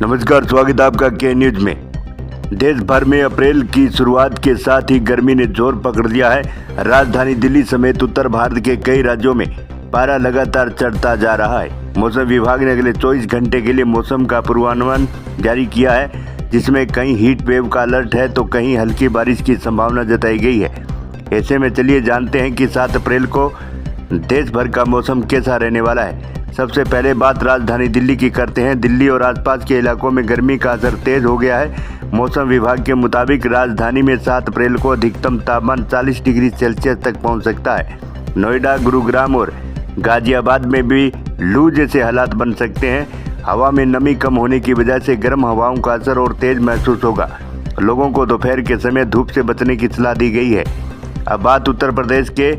नमस्कार, स्वागत है आपका के न्यूज में। देश भर में अप्रैल की शुरुआत के साथ ही गर्मी ने जोर पकड़ लिया है। राजधानी दिल्ली समेत उत्तर भारत के कई राज्यों में पारा लगातार चढ़ता जा रहा है। मौसम विभाग ने अगले 24 घंटे के लिए मौसम का पूर्वानुमान जारी किया है, जिसमें कहीं हीट वेव का अलर्ट है तो कहीं हल्की बारिश की संभावना जताई गई है। ऐसे में चलिए जानते हैं कि 7 अप्रैल को देश भर का मौसम कैसा रहने वाला है। सबसे पहले बात राजधानी दिल्ली की करते हैं। दिल्ली और आसपास के इलाकों में गर्मी का असर तेज हो गया है। मौसम विभाग के मुताबिक राजधानी में 7 अप्रैल को अधिकतम तापमान 40 डिग्री सेल्सियस तक पहुंच सकता है। नोएडा, गुरुग्राम और गाजियाबाद में भी लू जैसे हालात बन सकते हैं। हवा में नमी कम होने की वजह से गर्म हवाओं का असर और तेज महसूस होगा। लोगों को दोपहर के समय धूप से बचने की सलाह दी गई है। अब बात उत्तर प्रदेश के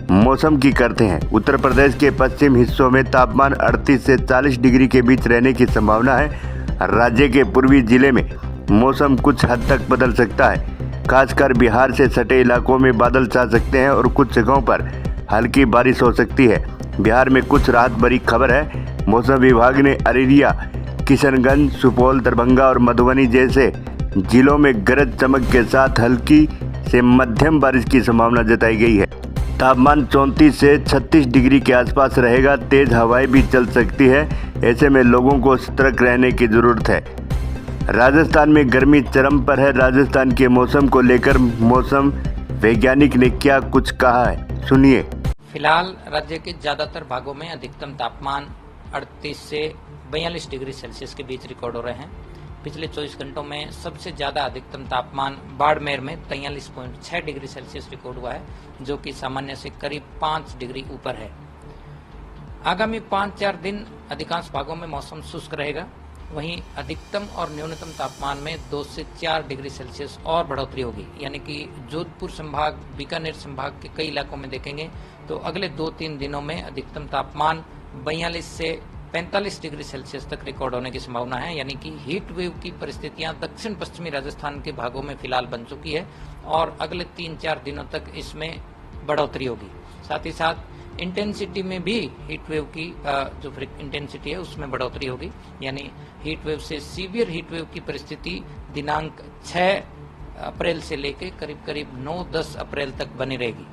मौसम की करते हैं। उत्तर प्रदेश के पश्चिम हिस्सों में तापमान 38 से 40 डिग्री के बीच रहने की संभावना है। राज्य के पूर्वी जिले में मौसम कुछ हद तक बदल सकता है। खासकर बिहार से सटे इलाकों में बादल छा सकते हैं और कुछ जगहों पर हल्की बारिश हो सकती है। बिहार में कुछ राहत भरी खबर है। मौसम विभाग ने अररिया, किशनगंज, सुपौल, दरभंगा और मधुबनी जैसे जिलों में गरज चमक के साथ हल्की से मध्यम बारिश की संभावना जताई गई है। तापमान 34 से 36 डिग्री के आसपास रहेगा। तेज हवाएं भी चल सकती है। ऐसे में लोगों को सतर्क रहने की जरूरत है। राजस्थान में गर्मी चरम पर है। राजस्थान के मौसम को लेकर मौसम वैज्ञानिक ने क्या कुछ कहा है, सुनिए। फिलहाल राज्य के ज्यादातर भागों में अधिकतम तापमान 38 से 42 डिग्री सेल्सियस के बीच रिकॉर्ड हो रहे हैं। पिछले 24 घंटों में सबसे ज्यादा अधिकतम तापमान बाड़मेर में 43.6 डिग्री सेल्सियस रिकॉर्ड हुआ है, जो कि सामान्य से करीब 5 डिग्री ऊपर है। आगामी 5-4 दिन अधिकांश भागों में मौसम शुष्क रहेगा। वहीं अधिकतम और न्यूनतम तापमान में 2 से 4 डिग्री सेल्सियस और बढ़ोतरी होगी। यानी कि जोधपुर संभाग, बीकानेर संभाग के कई इलाकों में देखेंगे तो अगले 2-3 दिनों में अधिकतम तापमान 42 से 45 डिग्री सेल्सियस तक रिकॉर्ड होने की संभावना है। यानी कि हीट वेव की परिस्थितियां दक्षिण पश्चिमी राजस्थान के भागों में फिलहाल बन चुकी है और अगले 3-4 दिनों तक इसमें बढ़ोतरी होगी। साथ ही साथ इंटेंसिटी में भी हीट वेव की जो इंटेंसिटी है उसमें बढ़ोतरी होगी। यानी हीट वेव से सीवियर हीट वेव की परिस्थिति दिनांक 6 अप्रैल से लेकर करीब 9-10 अप्रैल तक बनी रहेगी।